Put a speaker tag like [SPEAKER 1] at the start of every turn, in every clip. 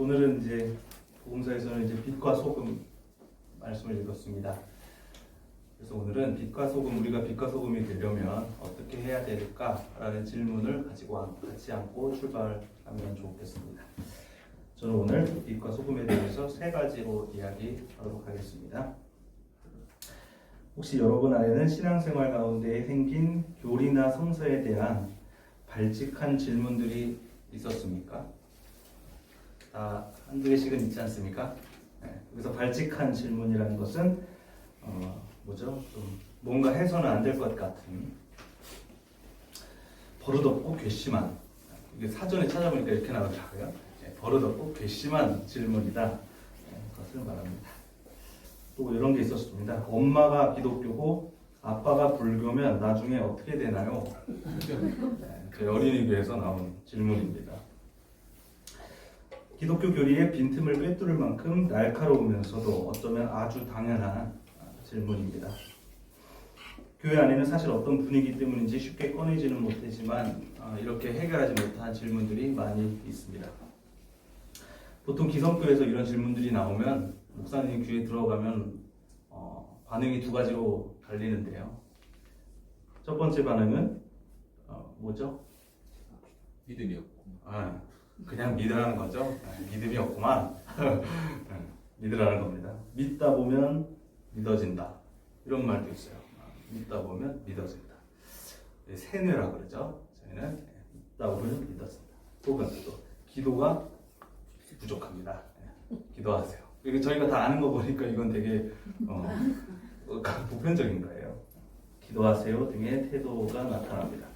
[SPEAKER 1] 오늘은 이제 복음서에서는 이제 빛과 소금 말씀을 읽었습니다. 그래서 오늘은 빛과 소금, 우리가 빛과 소금이 되려면 어떻게 해야 될까라는 질문을 가지고 같이 안고 출발하면 좋겠습니다. 저는 오늘 빛과 소금에 대해서 세 가지로 이야기하도록 하겠습니다. 혹시 여러분 안에는 신앙생활 가운데 생긴 교리나 성서에 대한 발칙한 질문들이 있었습니까? 한두 개씩은 있지 않습니까? 네, 그래서 발칙한 질문이라는 것은 좀 뭔가 해서는 안 될 것 같은 버릇없고 괘씸한, 이게 사전에 찾아보니까 이렇게 나오더라고요. 네, 버릇없고 괘씸한 질문이다. 네, 그것을 말합니다. 또 이런 게 있었습니다. 엄마가 기독교고 아빠가 불교면 나중에 어떻게 되나요? 네, 저희 어린이교회에서 나온 질문입니다. 기독교 교리의 빈틈을 꿰뚫을 만큼 날카로우면서도 어쩌면 아주 당연한 질문입니다. 교회 안에는 사실 어떤 분위기 때문인지 쉽게 꺼내지는 못하지만 이렇게 해결하지 못한 질문들이 많이 있습니다. 보통 기성교회에서 이런 질문들이 나오면 목사님 귀에 들어가면 반응이 두 가지로 갈리는데요. 첫 번째 반응은 뭐죠?
[SPEAKER 2] 믿음이 없고.
[SPEAKER 1] 그냥 믿으라는 거죠. 믿음이 없구만. 믿으라는 겁니다. 믿다 보면 믿어진다. 이런 말도 있어요. 믿다 보면 믿어진다. 세뇌라 그러죠. 저희는 믿다 보면 믿어진다. 혹은 또 기도가 부족합니다. 기도하세요. 이게 저희가 다 아는 거 보니까 이건 되게 보편적인 거예요. 기도하세요 등의 태도가 나타납니다.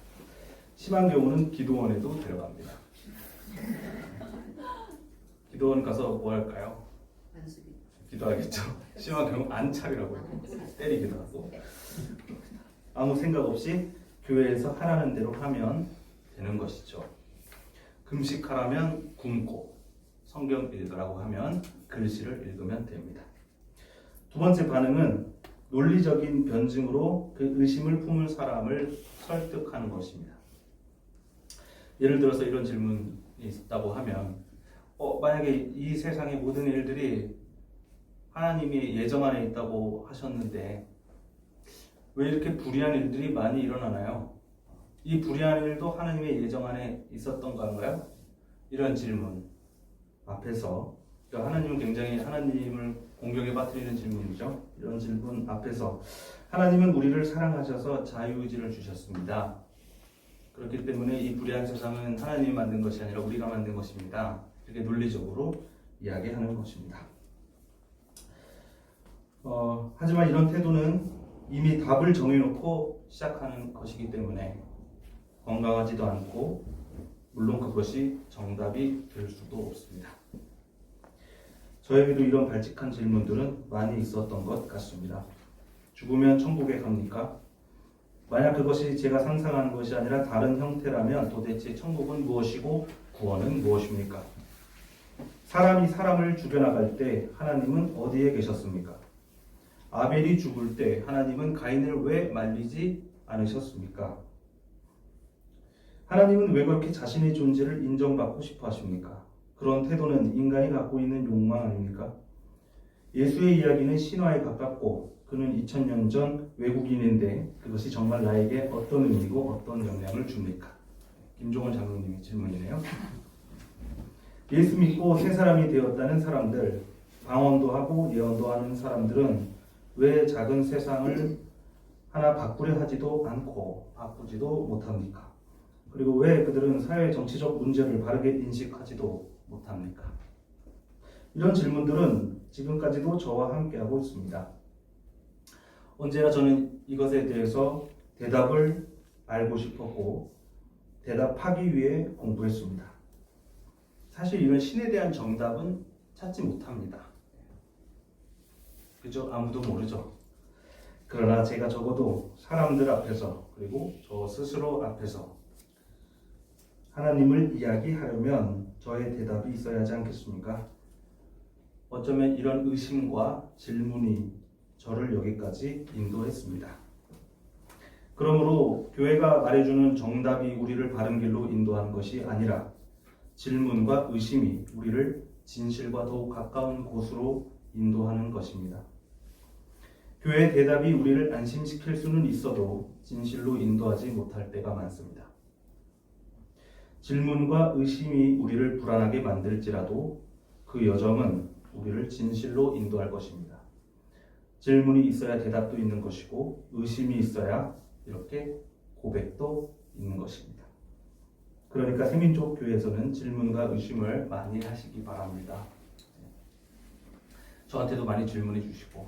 [SPEAKER 1] 심한 경우는 기도원에도 들어갑니다. 기도원 가서 뭐 할까요? 기도하겠죠. 심한 경우 안착이라고 해요. 때리기도 하고. 아무 생각 없이 교회에서 하라는 대로 하면 되는 것이죠. 금식하라면 굶고, 성경 읽으라고 하면 글씨를 읽으면 됩니다. 두 번째 반응은 논리적인 변증으로 그 의심을 품을 사람을 설득하는 것입니다. 예를 들어서 이런 질문이 있다고 하면 만약에 이 세상의 모든 일들이 하나님이 예정 안에 있다고 하셨는데 왜 이렇게 불의한 일들이 많이 일어나나요? 이 불의한 일도 하나님의 예정 안에 있었던 건가요? 이런 질문 앞에서, 그러니까 하나님은 굉장히 하나님을 공격에 빠뜨리는 질문이죠. 이런 질문 앞에서 하나님은 우리를 사랑하셔서 자유의지를 주셨습니다. 그렇기 때문에 이 불의한 세상은 하나님이 만든 것이 아니라 우리가 만든 것입니다. 이렇게 논리적으로 이야기하는 것입니다. 하지만 이런 태도는 이미 답을 정해놓고 시작하는 것이기 때문에 건강하지도 않고 물론 그것이 정답이 될 수도 없습니다. 저에게도 이런 발칙한 질문들은 많이 있었던 것 같습니다. 죽으면 천국에 갑니까? 만약 그것이 제가 상상하는 것이 아니라 다른 형태라면 도대체 천국은 무엇이고 구원은 무엇입니까? 사람이 사람을 죽여나갈 때 하나님은 어디에 계셨습니까? 아벨이 죽을 때 하나님은 가인을 왜 말리지 않으셨습니까? 하나님은 왜 그렇게 자신의 존재를 인정받고 싶어 하십니까? 그런 태도는 인간이 갖고 있는 욕망 아닙니까? 예수의 이야기는 신화에 가깝고 그는 2000년 전 외국인인데 그것이 정말 나에게 어떤 의미고 어떤 영향을 줍니까? 김종원 장로님의 질문이네요. 예수 믿고 새 사람이 되었다는 사람들, 방언도 하고 예언도 하는 사람들은 왜 작은 세상을 하나 바꾸려 하지도 않고 바꾸지도 못합니까? 그리고 왜 그들은 사회 정치적 문제를 바르게 인식하지도 못합니까? 이런 질문들은 지금까지도 저와 함께하고 있습니다. 언제나 저는 이것에 대해서 대답을 알고 싶었고 대답하기 위해 공부했습니다. 사실 이런 신에 대한 정답은 찾지 못합니다. 그죠? 아무도 모르죠. 그러나 제가 적어도 사람들 앞에서 그리고 저 스스로 앞에서 하나님을 이야기하려면 저의 대답이 있어야 하지 않겠습니까? 어쩌면 이런 의심과 질문이 저를 여기까지 인도했습니다. 그러므로 교회가 말해주는 정답이 우리를 바른 길로 인도하는 것이 아니라 질문과 의심이 우리를 진실과 더욱 가까운 곳으로 인도하는 것입니다. 교회의 대답이 우리를 안심시킬 수는 있어도 진실로 인도하지 못할 때가 많습니다. 질문과 의심이 우리를 불안하게 만들지라도 그 여정은 우리를 진실로 인도할 것입니다. 질문이 있어야 대답도 있는 것이고 의심이 있어야 이렇게 고백도 있는 것입니다. 그러니까 세민족 교회에서는 질문과 의심을 많이 하시기 바랍니다. 저한테도 많이 질문해 주시고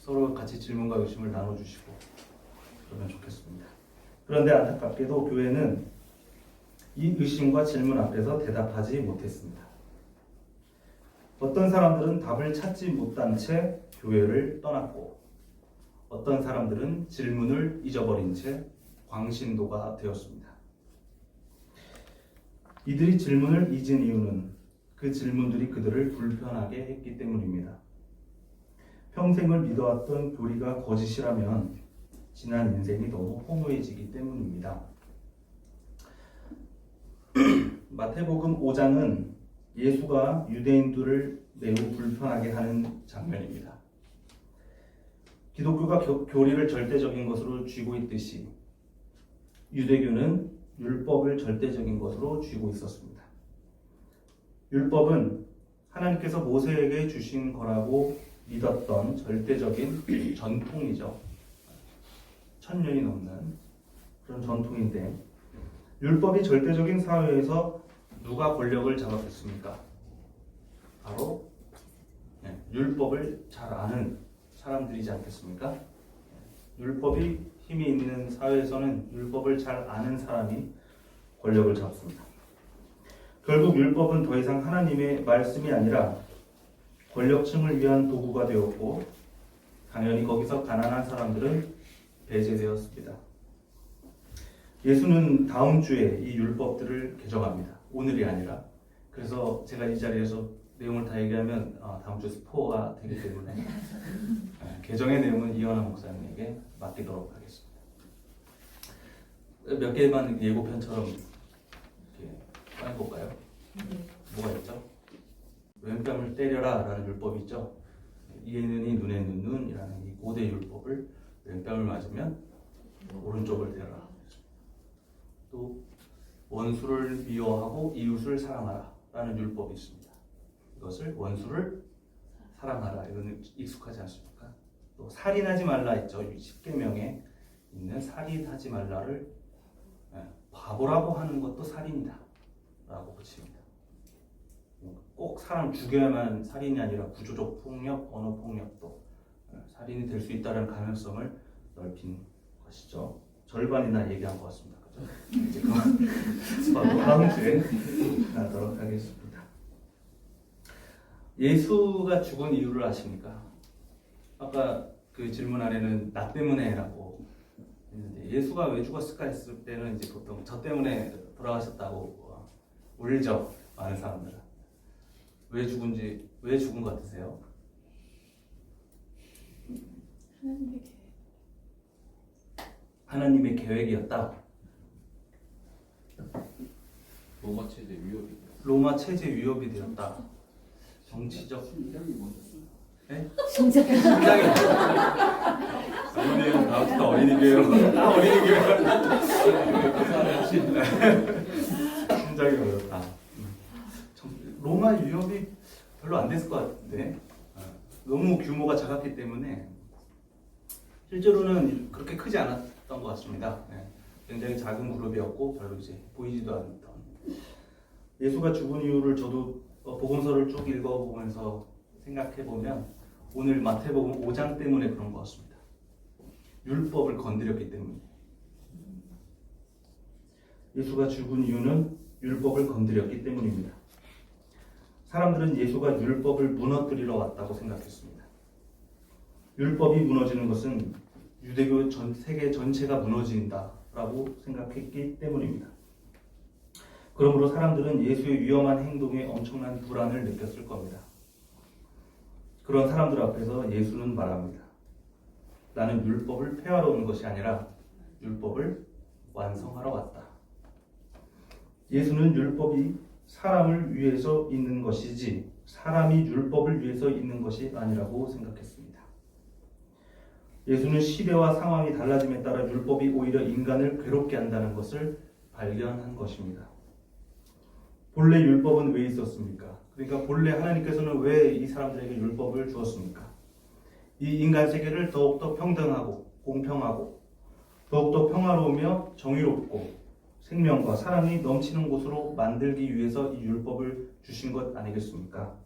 [SPEAKER 1] 서로 같이 질문과 의심을 나눠주시고 그러면 좋겠습니다. 그런데 안타깝게도 교회는 이 의심과 질문 앞에서 대답하지 못했습니다. 어떤 사람들은 답을 찾지 못한 채 교회를 떠났고 어떤 사람들은 질문을 잊어버린 채 광신도가 되었습니다. 이들이 질문을 잊은 이유는 그 질문들이 그들을 불편하게 했기 때문입니다. 평생을 믿어왔던 교리가 거짓이라면 지난 인생이 너무 허무해지기 때문입니다. 마태복음 5장은 예수가 유대인들을 매우 불편하게 하는 장면입니다. 기독교가 교리를 절대적인 것으로 쥐고 있듯이 유대교는 율법을 절대적인 것으로 쥐고 있었습니다. 율법은 하나님께서 모세에게 주신 거라고 믿었던 절대적인 전통이죠. 1000년이 넘는 그런 전통인데 율법이 절대적인 사회에서 누가 권력을 잡았겠습니까? 바로 율법을 잘 아는 사람들이지 않겠습니까? 율법이 힘이 있는 사회에서는 율법을 잘 아는 사람이 권력을 잡습니다. 결국 율법은 더 이상 하나님의 말씀이 아니라 권력층을 위한 도구가 되었고 당연히 거기서 가난한 사람들은 배제되었습니다. 예수는 다음 주에 이 율법들을 개정합니다. 오늘이 아니라. 그래서 제가 이 자리에서 내용을 다 얘기하면 다음 주 스포가 되기 때문에 개정의 내용은 이현아 목사님에게 맡기도록 하겠습니다. 몇 개만 예고편처럼 이렇게 해볼까요? 뭐가 있죠? 왼뺨을 때려라 라는 율법이 있죠. 이에 눈이 눈에 눈이라는 이 고대 율법을 왼뺨을 맞으면 오른쪽을 때려라. 또 원수를 미워하고 이웃을 사랑하라 라는 율법이 있습니다. 이것을 원수를 사랑하라 이거는 익숙하지 않습니까? 또 살인하지 말라 있죠. 10계명에 있는 살인하지 말라를 바보라고 하는 것도 살인이다 라고 붙입니다. 꼭 사람 죽여야만 살인이 아니라 구조적 폭력, 언어 폭력도 살인이 될 수 있다는 가능성을 넓힌 것이죠. 절반이나 얘기한 것 같습니다. 그죠? 이제 그만 다음 주에 하도록 하겠습니다. 예수가 죽은 이유를 아십니까? 아까 그 질문 안에는 나 때문에라고 했는데 예수가 왜 죽었을까 했을 때는 이제 보통 저 때문에 돌아가셨다고 울죠. 많은 사람들은. 왜 죽은 것 같으세요? 하나님의 계획이었다.
[SPEAKER 2] 로마 체제 위협이.
[SPEAKER 1] 로마 체제 위협이 되었다. 정치적
[SPEAKER 2] 심장이 멈췄어.
[SPEAKER 1] 네?
[SPEAKER 3] 심장이
[SPEAKER 1] 어머니 나부터 어린이교회로 심장이 어렵다. 로마 위협이 별로 안 됐을 것 같은데 너무 규모가 작았기 때문에 실제로는 그렇게 크지 않았던 것 같습니다. 굉장히 작은 그룹이었고 별로 이제 보이지도 않던. 예수가 죽은 이유를 저도 복음서를 쭉 읽어보면서 생각해보면 오늘 마태복음 5장 때문에 그런 것 같습니다. 율법을 건드렸기 때문에. 예수가 죽은 이유는 율법을 건드렸기 때문입니다. 사람들은 예수가 율법을 무너뜨리러 왔다고 생각했습니다. 율법이 무너지는 것은 유대교 세계 전체가 무너진다라고 생각했기 때문입니다. 그러므로 사람들은 예수의 위험한 행동에 엄청난 불안을 느꼈을 겁니다. 그런 사람들 앞에서 예수는 말합니다. 나는 율법을 폐하러 온 것이 아니라 율법을 완성하러 왔다. 예수는 율법이 사람을 위해서 있는 것이지 사람이 율법을 위해서 있는 것이 아니라고 생각했습니다. 예수는 시대와 상황이 달라짐에 따라 율법이 오히려 인간을 괴롭게 한다는 것을 발견한 것입니다. 본래 율법은 왜 있었습니까? 그러니까 본래 하나님께서는 왜 이 사람들에게 율법을 주었습니까? 이 인간 세계를 더욱더 평등하고 공평하고 더욱더 평화로우며 정의롭고 생명과 사랑이 넘치는 곳으로 만들기 위해서 이 율법을 주신 것 아니겠습니까?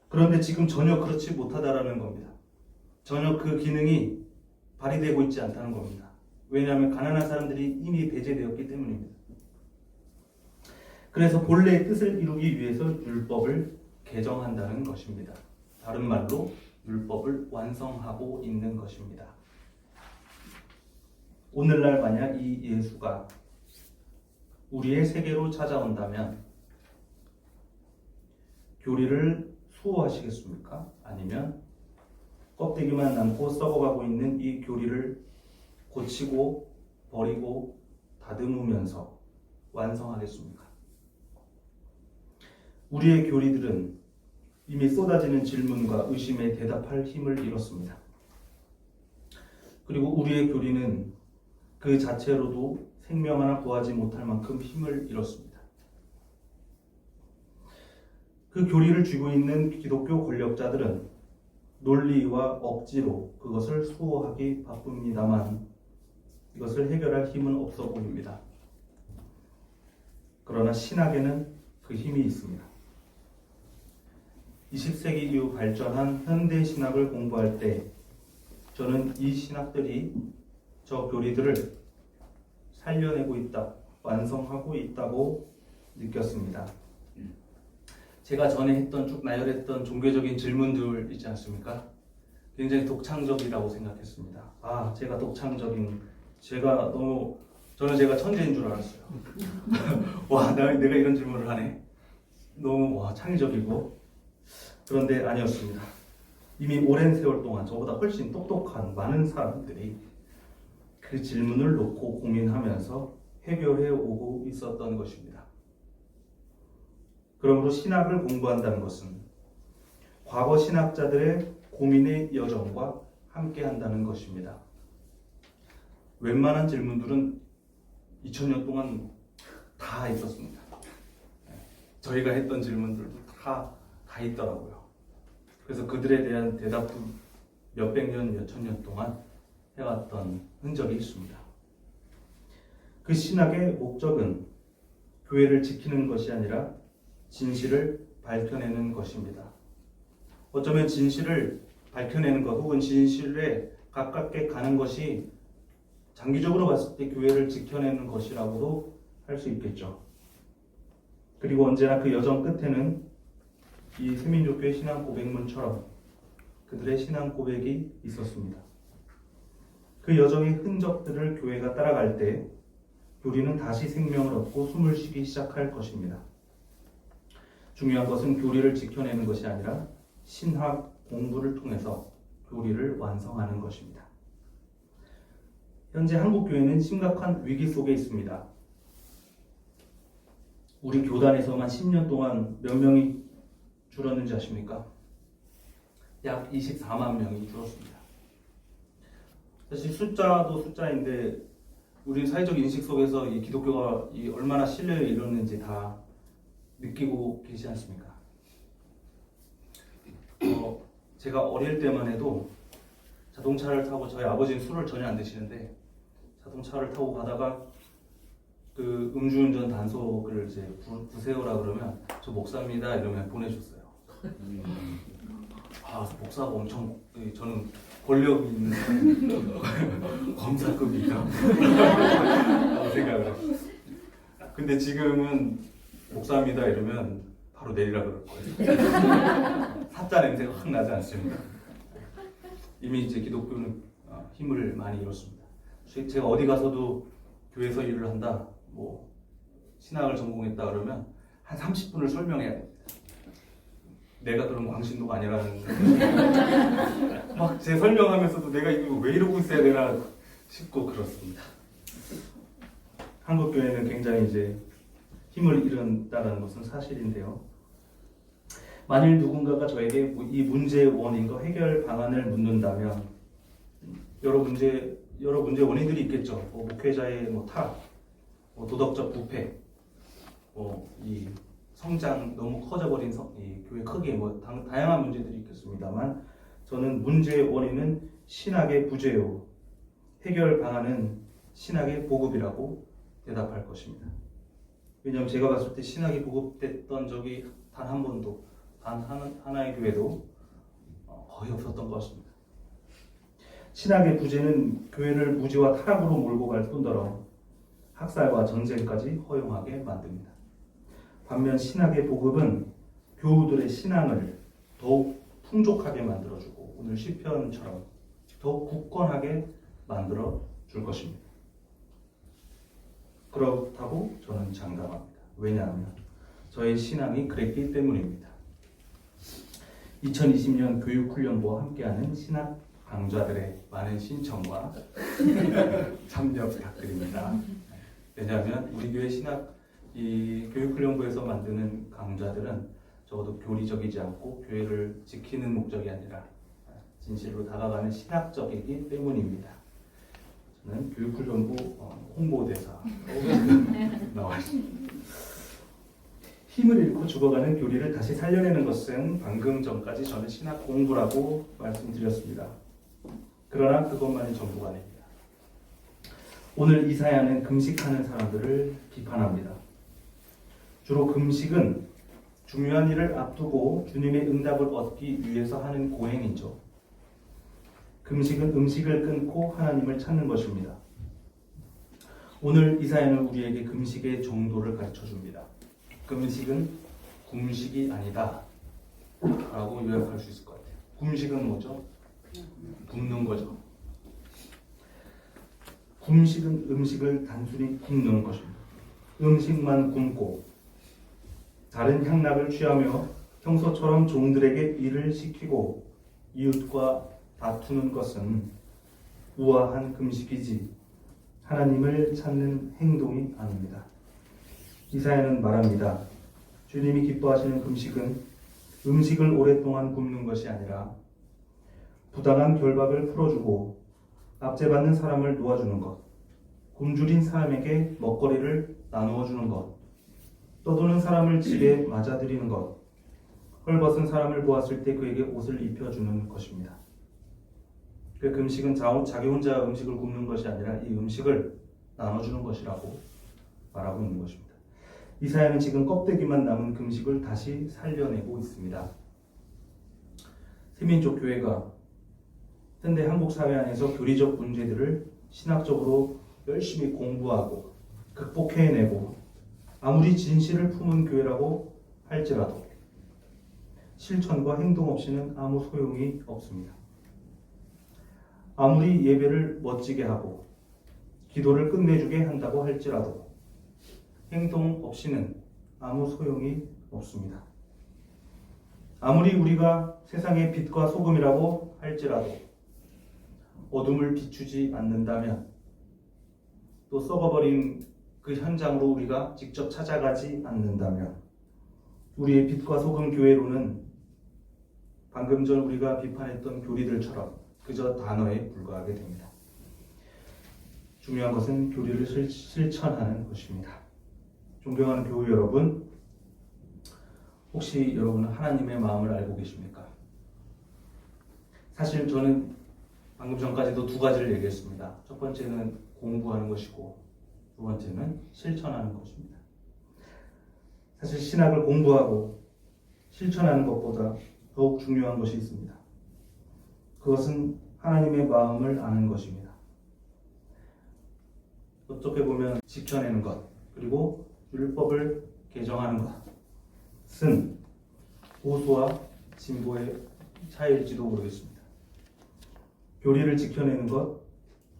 [SPEAKER 1] 그런데 지금 전혀 그렇지 못하다라는 겁니다. 전혀 그 기능이 발휘되고 있지 않다는 겁니다. 왜냐하면 가난한 사람들이 이미 배제되었기 때문입니다. 그래서 본래의 뜻을 이루기 위해서 율법을 개정한다는 것입니다. 다른 말로 율법을 완성하고 있는 것입니다. 오늘날 만약 이 예수가 우리의 세계로 찾아온다면 교리를 수호하시겠습니까? 아니면 껍데기만 남고 썩어가고 있는 이 교리를 고치고 버리고 다듬으면서 완성하겠습니까? 우리의 교리들은 이미 쏟아지는 질문과 의심에 대답할 힘을 잃었습니다. 그리고 우리의 교리는 그 자체로도 생명 하나 구하지 못할 만큼 힘을 잃었습니다. 그 교리를 쥐고 있는 기독교 권력자들은 논리와 억지로 그것을 수호하기 바쁩니다만 이것을 해결할 힘은 없어 보입니다. 그러나 신학에는 그 힘이 있습니다. 20세기 이후 발전한 현대 신학을 공부할 때 저는 이 신학들이 저 교리들을 살려내고 있다, 완성하고 있다고 느꼈습니다. 제가 전에 했던 쭉 나열했던 종교적인 질문들 있지 않습니까? 굉장히 독창적이라고 생각했습니다. 제가 독창적인, 저는 제가 천재인 줄 알았어요. 내가 이런 질문을 하네. 너무 창의적이고. 그런데 아니었습니다. 이미 오랜 세월 동안 저보다 훨씬 똑똑한 많은 사람들이 그 질문을 놓고 고민하면서 해결해 오고 있었던 것입니다. 그러므로 신학을 공부한다는 것은 과거 신학자들의 고민의 여정과 함께 한다는 것입니다. 웬만한 질문들은 2000년 동안 다 있었습니다. 저희가 했던 질문들도 다 있더라고요. 그래서 그들에 대한 대답도 몇백 년, 몇천 년 동안 해왔던 흔적이 있습니다. 그 신학의 목적은 교회를 지키는 것이 아니라 진실을 밝혀내는 것입니다. 어쩌면 진실을 밝혀내는 것 혹은 진실에 가깝게 가는 것이 장기적으로 봤을 때 교회를 지켜내는 것이라고도 할 수 있겠죠. 그리고 언제나 그 여정 끝에는 이 세민족교의 신앙 고백문처럼 그들의 신앙 고백이 있었습니다. 그 여정의 흔적들을 교회가 따라갈 때 교리는 다시 생명을 얻고 숨을 쉬기 시작할 것입니다. 중요한 것은 교리를 지켜내는 것이 아니라 신학 공부를 통해서 교리를 완성하는 것입니다. 현재 한국 교회는 심각한 위기 속에 있습니다. 우리 교단에서만 10년 동안 몇 명이 줄었는지 아십니까? 약 24만 명이 줄었습니다. 사실 숫자도 숫자인데 우리 사회적 인식 속에서 이 기독교가 얼마나 신뢰를 잃었는지 다 느끼고 계시지 않습니까? 제가 어릴 때만 해도 자동차를 타고, 저희 아버지는 술을 전혀 안 드시는데 자동차를 타고 가다가 그 음주운전 단속을 이제 부세요라 그러면 저 목사입니다 이러면 보내줬어요. 목사가 엄청, 저는 권력 있는 검사급이다 생각을 했어요. 근데 지금은 목사입니다 이러면 바로 내리라 그럴 거예요. 사자 냄새가 확 나지 않습니까? 이미 이제 기독교는 힘을 많이 잃었습니다. 제가 어디 가서도 교회에서 일을 한다, 신학을 전공했다 그러면 한 30분을 설명해야 됩니다. 내가 그런 광신도가 아니라는 막 제 설명하면서도 내가 이거 왜 이러고 있어야 되나 싶고 그렇습니다. 한국 교회는 굉장히 이제 힘을 잃었다는 것은 사실인데요. 만일 누군가가 저에게 이 문제의 원인과 해결 방안을 묻는다면 여러 문제 원인들이 있겠죠. 목회자의 타락, 도덕적 부패, 이 성장 너무 커져버린 이 교회 크기, 다양한 문제들이 있겠습니다만 저는 문제의 원인은 신학의 부재요, 해결 방안은 신학의 보급이라고 대답할 것입니다. 왜냐하면 제가 봤을 때 신학이 보급됐던 적이 단 한 번도, 단 하나의 교회도 거의 없었던 것 같습니다. 신학의 부재는 교회를 무지와 타락으로 몰고 갈 뿐더러 학살과 전쟁까지 허용하게 만듭니다. 반면 신학의 보급은 교우들의 신앙을 더욱 풍족하게 만들어주고 오늘 시편처럼 더욱 굳건하게 만들어 줄 것입니다. 그렇다고 저는 장담합니다. 왜냐하면 저의 신앙이 그랬기 때문입니다. 2020년 교육훈련부와 함께하는 신학 강좌들의 많은 신청과 참여 부탁드립니다. 왜냐하면 우리 교회 이 교육훈련부에서 만드는 강좌들은 적어도 교리적이지 않고 교회를 지키는 목적이 아니라 진실로 다가가는 신학적이기 때문입니다. 저는 교육훈련부 홍보대사로 나와 있습니다. 힘을 잃고 죽어가는 교리를 다시 살려내는 것은 방금 전까지 저는 신학 공부라고 말씀드렸습니다. 그러나 그것만이 전부가 아닙니다. 오늘 이 사야는 금식하는 사람들을 비판합니다. 주로 금식은 중요한 일을 앞두고 주님의 응답을 얻기 위해서 하는 고행이죠. 금식은 음식을 끊고 하나님을 찾는 것입니다. 오늘 이 사야는 우리에게 금식의 정도를 가르쳐 줍니다. 금식은 굶식이 아니다 라고 요약할 수 있을 것 같아요. 굶식은 뭐죠? 굶는 거죠. 굶식은 음식을 단순히 굶는 것입니다. 음식만 굶고 다른 향락을 취하며 평소처럼 종들에게 일을 시키고 이웃과 다투는 것은 우아한 금식이지 하나님을 찾는 행동이 아닙니다. 이사야는 말합니다. 주님이 기뻐하시는 금식은 음식을 오랫동안 굶는 것이 아니라 부당한 결박을 풀어주고 압제받는 사람을 놓아주는 것, 굶주린 사람에게 먹거리를 나누어 주는 것, 떠도는 사람을 집에 맞아들이는 것, 헐벗은 사람을 보았을 때 그에게 옷을 입혀주는 것입니다. 그 금식은 자기 혼자 음식을 굶는 것이 아니라 이 음식을 나눠주는 것이라고 말하고 있는 것입니다. 이사야는 지금 껍데기만 남은 금식을 다시 살려내고 있습니다. 세민족 교회가 현대 한국 사회 안에서 교리적 문제들을 신학적으로 열심히 공부하고 극복해내고 아무리 진실을 품은 교회라고 할지라도 실천과 행동 없이는 아무 소용이 없습니다. 아무리 예배를 멋지게 하고 기도를 끝내주게 한다고 할지라도 행동 없이는 아무 소용이 없습니다. 아무리 우리가 세상의 빛과 소금이라고 할지라도 어둠을 비추지 않는다면 또 썩어버린 그 현장으로 우리가 직접 찾아가지 않는다면 우리의 빛과 소금 교회로는 방금 전 우리가 비판했던 교리들처럼 그저 단어에 불과하게 됩니다. 중요한 것은 교리를 실천하는 것입니다. 존경하는 교우 여러분, 혹시 여러분은 하나님의 마음을 알고 계십니까? 사실 저는 방금 전까지도 두 가지를 얘기했습니다. 첫 번째는 공부하는 것이고 두 번째는 실천하는 것입니다. 사실 신학을 공부하고 실천하는 것보다 더욱 중요한 것이 있습니다. 그것은 하나님의 마음을 아는 것입니다. 어떻게 보면 지켜내는 것, 그리고 율법을 개정하는 것은 보수와 진보의 차이일지도 모르겠습니다. 교리를 지켜내는 것,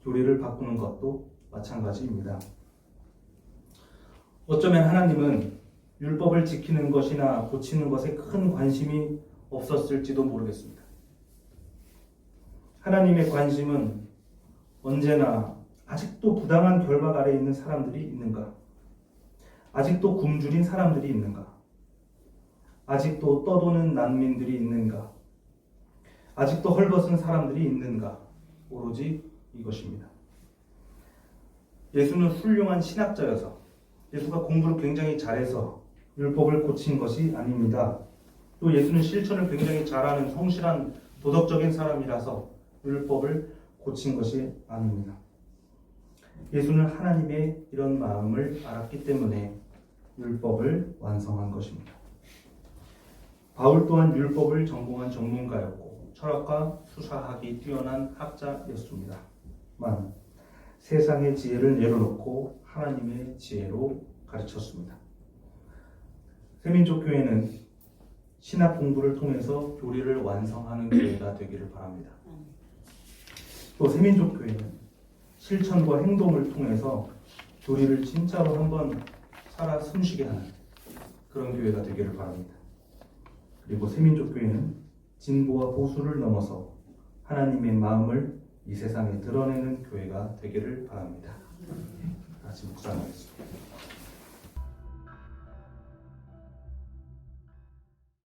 [SPEAKER 1] 교리를 바꾸는 것도 마찬가지입니다. 어쩌면 하나님은 율법을 지키는 것이나 고치는 것에 큰 관심이 없었을지도 모르겠습니다. 하나님의 관심은 언제나 아직도 부당한 결박 아래에 있는 사람들이 있는가? 아직도 굶주린 사람들이 있는가? 아직도 떠도는 난민들이 있는가? 아직도 헐벗은 사람들이 있는가? 오로지 이것입니다. 예수는 훌륭한 신학자여서, 예수가 공부를 굉장히 잘해서 율법을 고친 것이 아닙니다. 또 예수는 실천을 굉장히 잘하는 성실한 도덕적인 사람이라서 율법을 고친 것이 아닙니다. 예수는 하나님의 이런 마음을 알았기 때문에 율법을 완성한 것입니다. 바울 또한 율법을 전공한 전문가였고 철학과 수사학이 뛰어난 학자였습니다. 만 세상의 지혜를 내려놓고 하나님의 지혜로 가르쳤습니다. 세민족교회는 신학 공부를 통해서 교리를 완성하는 교회가 되기를 바랍니다. 또 세민족교회는 실천과 행동을 통해서 교리를 진짜로 한번 살아 숨쉬게 하는 그런 교회가 되기를 바랍니다. 그리고 세민족교회는 진보와 보수를 넘어서 하나님의 마음을 이 세상에 드러내는 교회가 되기를 바랍니다. 같이 묵상하겠습니다.